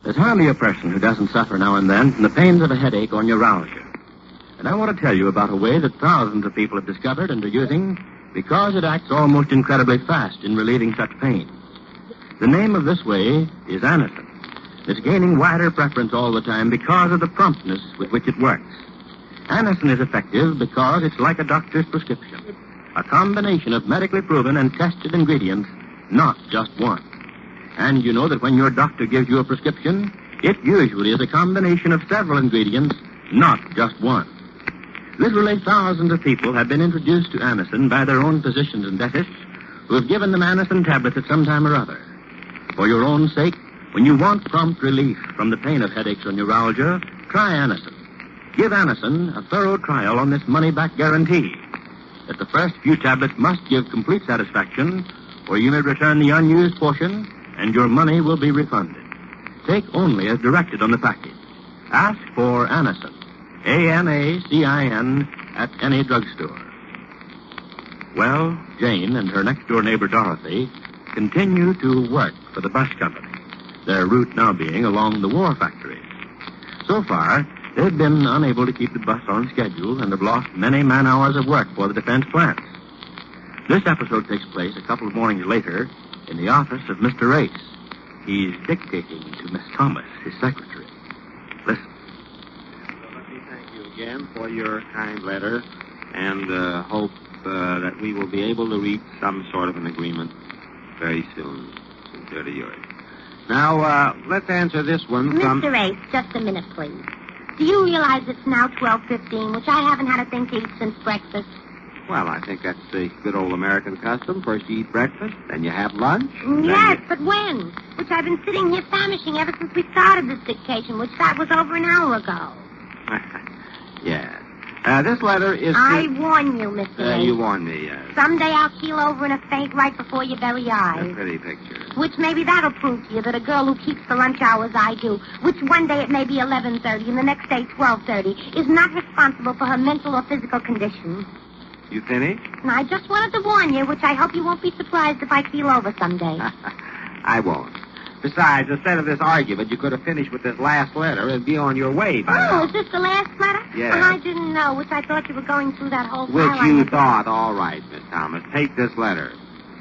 There's hardly a person who doesn't suffer now and then from the pains of a headache or neuralgia. And I want to tell you about a way that thousands of people have discovered and are using because it acts almost incredibly fast in relieving such pain. The name of this way is Anacin. It's gaining wider preference all the time because of the promptness with which it works. Anacin is effective because it's like a doctor's prescription, a combination of medically proven and tested ingredients, not just one. And you know that when your doctor gives you a prescription, it usually is a combination of several ingredients, not just one. Literally thousands of people have been introduced to Anacin by their own physicians and dentists who have given them Anacin tablets at some time or other. For your own sake, when you want prompt relief from the pain of headaches or neuralgia, try Anacin. Give Anacin a thorough trial on this money-back guarantee that the first few tablets must give complete satisfaction, or you may return the unused portion and your money will be refunded. Take only as directed on the package. Ask for Anacin, Anacin, at any drugstore. Well, Jane and her next-door neighbor Dorothy continue to work for the bus company, their route now being along the war factories. So far, they've been unable to keep the bus on schedule and have lost many man-hours of work for the defense plants. This episode takes place a couple of mornings later in the office of Mr. Race. He's dictating to Miss Thomas, his secretary. Listen. Let me thank you again for your kind letter and hope that we will be able to reach some sort of an agreement very soon. Sincerely yours. Now, let's answer this one from... Mr. Ace, just a minute, please. Do you realize it's now 12:15, which I haven't had a thing to eat since breakfast? Well, I think that's the good old American custom. First you eat breakfast, then you have lunch. Yes, but when? Which I've been sitting here famishing ever since we started this dictation, which that was over an hour ago. Yes. This letter is... I warn you, Mr. Ace. You warn me, yes. Someday I'll keel over in a faint right before your very eyes. A pretty picture. Which maybe that'll prove to you that a girl who keeps the lunch hours I do, which one day it may be 11:30 and the next day 12:30, is not responsible for her mental or physical condition. You finished? And I just wanted to warn you, which I hope you won't be surprised if I keel over someday. I won't. Besides, instead of this argument, you could have finished with this last letter and be on your way by now. Oh, is this the last letter? Yes. Well, I didn't know, which I thought you were going through that whole Which file. you thought, all right, Miss Thomas. Take this letter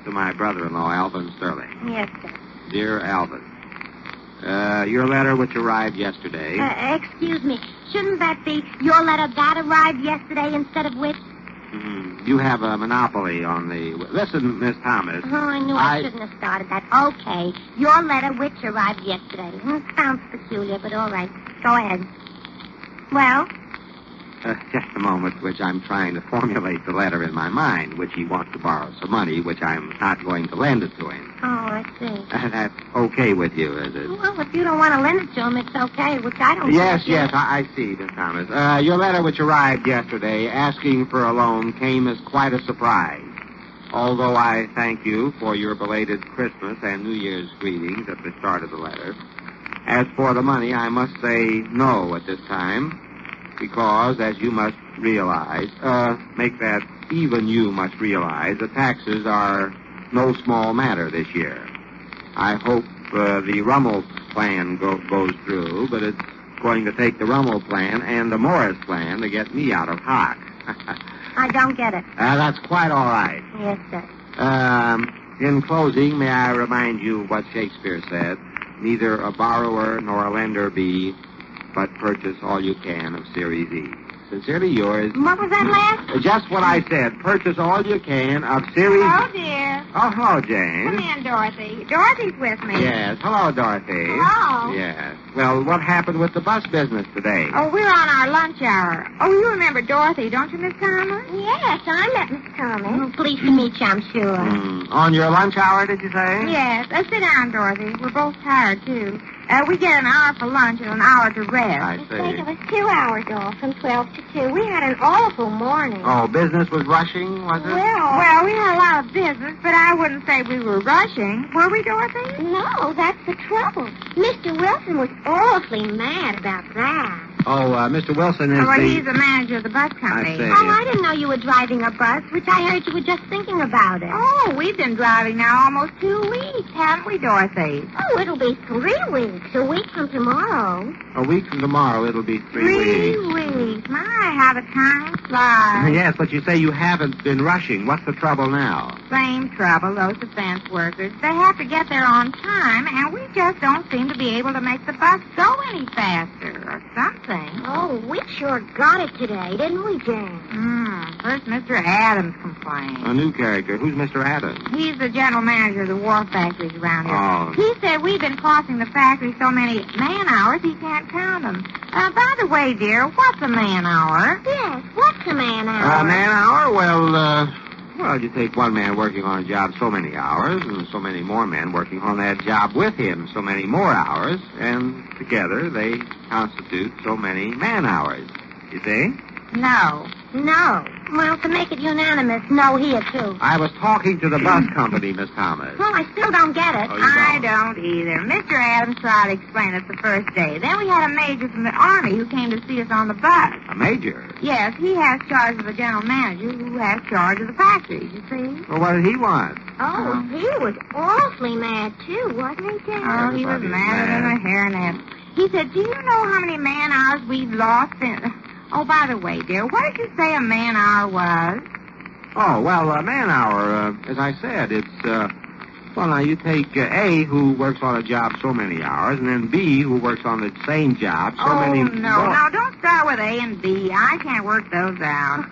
to my brother-in-law, Alvin Sterling. Yes, sir. Dear Alvin, your letter which arrived yesterday... Excuse me. Shouldn't that be your letter that arrived yesterday instead of which? You have a monopoly on the... Listen, Miss Thomas. Oh, I knew I shouldn't have started that. Okay. Your letter which arrived yesterday. Sounds peculiar, but all right. Go ahead. Well? Just a moment, which I'm trying to formulate the letter in my mind, which he wants to borrow some money, which I'm not going to lend it to him. Oh, I see. That's okay with you, is it? Well, if you don't want to lend it to him, it's okay, which I don't Yes, I see, Miss Thomas. Your letter which arrived yesterday asking for a loan came as quite a surprise. Although I thank you for your belated Christmas and New Year's greetings at the start of the letter. As for the money, I must say no at this time. Because, as you must realize, even you must realize, the taxes are no small matter this year. I hope the Rummel plan goes through, but it's going to take the Rummel plan and the Morris plan to get me out of hock. I don't get it. That's quite all right. Yes, sir. In closing, may I remind you what Shakespeare said, neither a borrower nor a lender be, but purchase all you can of Series E. Sincerely yours. What was that last? Just what I said. Purchase all you can of Series... Hello, dear. Oh, hello, Jane. Come in, Dorothy. Dorothy's with me. Yes. Hello, Dorothy. Hello. Yes. Well, what happened with the bus business today? Oh, we're on our lunch hour. Oh, you remember Dorothy, don't you, Miss Thomas? Yes, I met Miss Thomas. Pleased to meet you, I'm sure. On your lunch hour, did you say? Yes. Sit down, Dorothy. We're both tired, too. We get an hour for lunch and an hour to rest. I see. It was 2 hours off from 12 to 2. We had an awful morning. Oh, business was rushing, was it? Well, we had a lot of business, but I wouldn't say we were rushing. Were we, Dorothy? No, that's the trouble. Mr. Wilson was awfully mad about that. Oh, Mr. Wilson is Well, the... he's the manager of the bus company. I see. Oh, I didn't know you were driving a bus, which I heard you were just thinking about it. Oh, we've been driving now almost 2 weeks, haven't we, Dorothy? Oh, it'll be 3 weeks, a week from tomorrow. A week from tomorrow, it'll be 3 weeks. 3 weeks. My, how the time flies. Yes, but you say you haven't been rushing. What's the trouble now? Same trouble, those defense workers. They have to get there on time, and we just don't seem to be able to make the bus go any faster or something. Oh, we sure got it today, didn't we, Jane? First, Mr. Adams complained. A new character. Who's Mr. Adams? He's the general manager of the war factories around here. Oh. He said we've been costing the factory so many man-hours he can't count them. By the way, dear, what's a man-hour? Yes, what's a man-hour? Man-hour? Well, you take one man working on a job so many hours, and so many more men working on that job with him so many more hours, and together they constitute so many man-hours. You see? No. No. Well, to make it unanimous, no here, too. I was talking to the bus company, Miss Thomas. Well, I still don't get it. Oh, you I don't either. Mr. Adams tried to explain it the first day. Then we had a major from the Army who came to see us on the bus. A major? Yes, he has charge of the general manager who has charge of the factories, you see. Well, what did he want? Oh, he was awfully mad, too, wasn't he, Jane? Oh, he was Everybody's madder than a hairnet. He said, do you know how many man-hours we've lost in... Oh, by the way, dear, what did you say a man-hour was? Oh, well, a man-hour, as I said, it's, well, now you take A, who works on a job so many hours, and then B, who works on the same job so many... No, don't start with A and B. I can't work those out.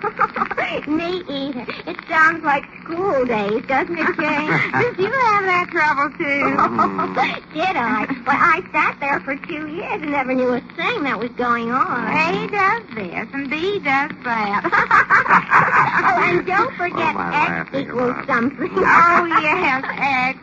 Me either. It sounds like school days, doesn't it, Jane? Did you have that trouble, too? Did I? Well, I sat there for 2 years and never knew a thing that was going on. A does this, and B does that. Oh, and don't forget am I X laughing equals about? something. Oh, yes, X.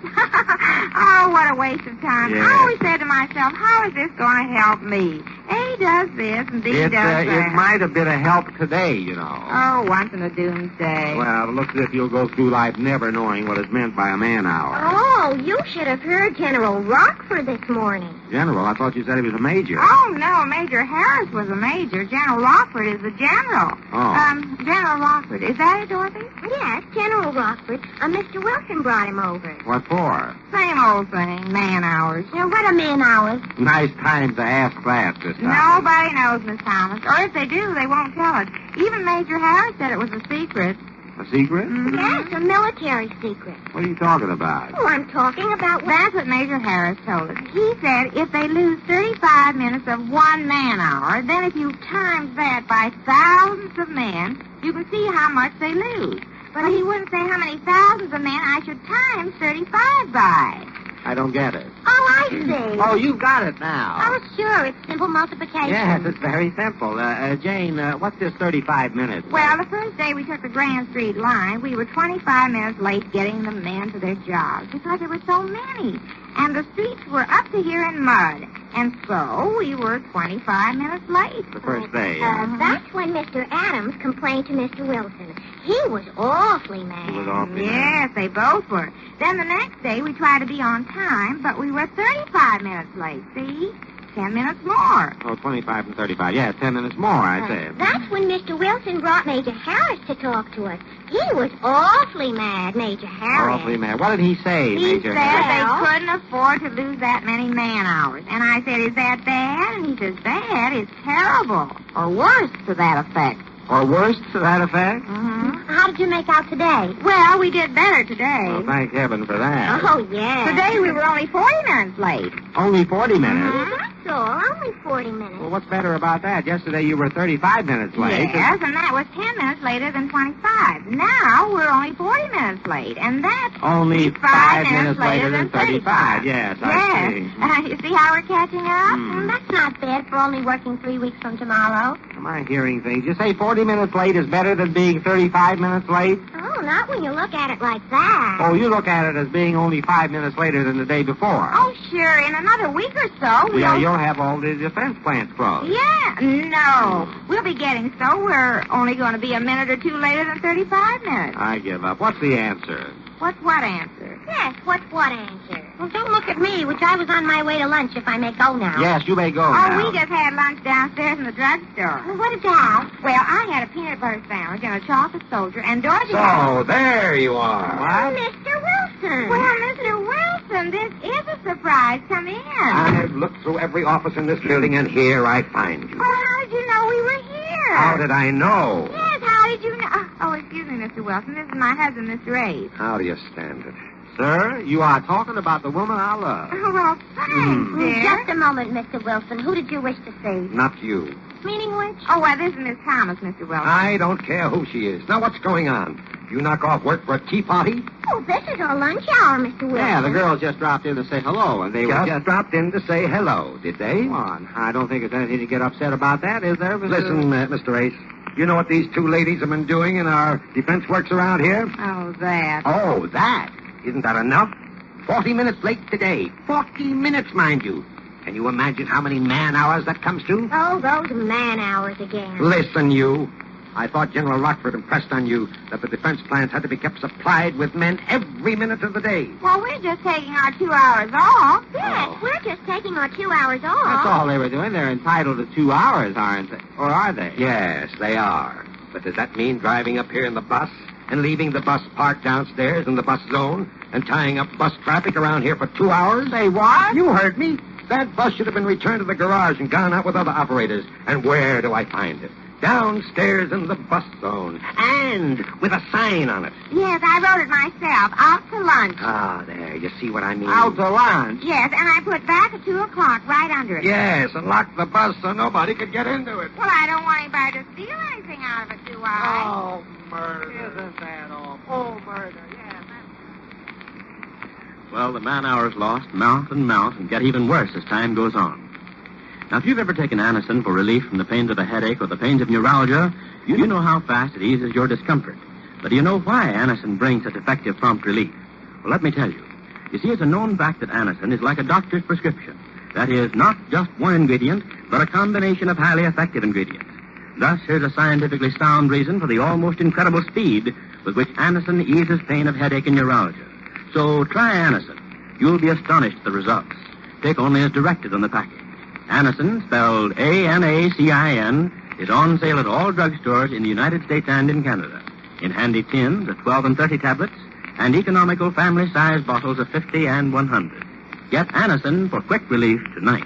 Oh, what a waste of time. Yes. I always said to myself, how is this going to help me? A does this, and B does that. It might have been a help today, you know. Oh, once in a doomsday. Well, it looks as if you'll go through life never knowing what is meant by a man-hour. Oh, you should have heard General Rockford this morning. General, I thought you said he was a major. Oh, no, Major Harris was a major. General Rockford is the general. Oh. General Rockford. Is that it, Dorothy? Yes, General Rockford. Mr. Wilson brought him over. What for? Same old thing, man-hours. Now, what are man-hours? Nice time to ask that this time. Nobody knows, Miss Thomas. Or if they do, they won't tell us. Even Major Harris said it was a secret. A secret? Mhm. Yes, a military secret. What are you talking about? Oh, I'm talking about... That's what Major Harris told us. He said if they lose 35 minutes of 1 man-hour, then if you times that by thousands of men, you can see how much they lose. But he wouldn't say how many thousands of men I should times 35 by. I don't get it. Oh, I see. Oh, you got it now. Oh, sure. It's simple multiplication. Yes, it's very simple. Jane, what's this 35 minutes? Well, the first day we took the Grand Street line, we were 25 minutes late getting the men to their jobs because there were so many. And the streets were up to here in mud. And so we were 25 minutes late. The first day. That's when Mr. Adams complained to Mr. Wilson. He was awfully mad. He was awfully Yes, they both were. Then the next day we tried to be on time, but we were 35 minutes late, see? 10 minutes more. Oh, 25 and 35. Yeah, 10 minutes more, I say. That's when Mr. Wilson brought Major Harris to talk to us. He was awfully mad, Major Harris. Awfully mad. What did he say, He Major said Harris? they couldn't afford to lose that many man-hours. And I said, is that bad? And he says, bad is terrible. Or worse to that effect. Or worse to that effect? Mm-hmm. How did you make out today? Well, we did better today. Well, thank heaven for that. Oh, yeah. Today we were only 40 minutes late. Only 40 minutes? Oh, that's all. Only 40 minutes. Well, what's better about that? Yesterday you were 35 minutes late. Yes, and that was 10 minutes later than 25. Now we're only 40 minutes late, and that's Only 5 minutes later than 35. Yes, I see. Yes. You see how we're catching up? That's not bad for only working 3 weeks from tomorrow. Am I hearing things? You say 40 minutes late is better than being 35 minutes late? Oh, not when you look at it like that. Oh, you look at it as being only 5 minutes later than the day before. Oh, sure. In another week or so, Yeah, you'll have all the defense plants closed. Yeah, no. We'll be getting so we're only going to be a minute or two later than 35 minutes. I give up. What's the answer? What's what answer? Yes, what's what answer? Well, don't look at me, which I was on my way to lunch, if I may go now. Yes, you may go Oh, now. we just had lunch downstairs in the drugstore. Well, what did you have? Well, I had a peanut butter sandwich and a chocolate soldier, and Dorothy So, there you are. What? Mr. Wilson. Well, Mr. Wilson, this is a surprise. Come in. I've looked through every office in this building, and here I find you. Well, how did you know we were here? How did I know? Yes, how did you know? Oh, excuse me, Mr. Wilson. This is my husband, Mr. Ace. How do you stand it? Sir, you are talking about the woman I love. Oh, well, thanks, dear. Just a moment, Mr. Wilson. Who did you wish to see? Not you. Meaning which? Oh, well, this is Miss Thomas, Mr. Wilson. I don't care who she is. Now, what's going on? You knock off work for a tea party? Oh, this is our lunch hour, Mr. Wilson. Yeah, the girls just dropped in to say hello, and they were Just dropped in to say hello, did they? Come on. I don't think there's anything to get upset about that, is there, Mr. Listen, Mr. Ace, you know what these two ladies have been doing in our defense works around here? Oh, that. Oh, that? Isn't that enough? 40 minutes late today. 40 minutes, mind you. Can you imagine how many man-hours that comes to? Oh, those man-hours again. Listen, you. I thought General Rockford impressed on you that the defense plants had to be kept supplied with men every minute of the day. Well, we're just taking our 2 hours off. Yes, Oh. we're just taking our 2 hours off. That's all they were doing. They're entitled to 2 hours, aren't they? Or are they? Yes, they are. But does that mean driving up here in the bus and leaving the bus parked downstairs in the bus zone and tying up bus traffic around here for 2 hours? Say what? You heard me. That bus should have been returned to the garage and gone out with other operators. And where do I find it? Downstairs in the bus zone. And with a sign on it. Yes, I wrote it myself. Out to lunch. Ah, there. You see what I mean? Out to lunch. Yes, and I put back at 2 o'clock right under it. Yes, and lock the bus so nobody could get into it. Well, I don't want anybody to steal anything out of it, do I? Oh, murder. Isn't that awful? Oh, murder, yes. Well, the man-hours lost mount and get even worse as time goes on. Now, if you've ever taken Anacin for relief from the pains of a headache or the pains of neuralgia, you know how fast it eases your discomfort. But do you know why Anacin brings such effective prompt relief? Well, let me tell you. You see, it's a known fact that Anacin is like a doctor's prescription. That is, not just one ingredient, but a combination of highly effective ingredients. Thus, here's a scientifically sound reason for the almost incredible speed with which Anacin eases pain of headache and neuralgia. So try Anacin. You'll be astonished at the results. Take only as directed on the package. Anacin, spelled A-N-A-C-I-N, is on sale at all drugstores in the United States and in Canada. In handy tins of 12 and 30 tablets and economical family-size bottles of 50 and 100. Get Anacin for quick relief tonight.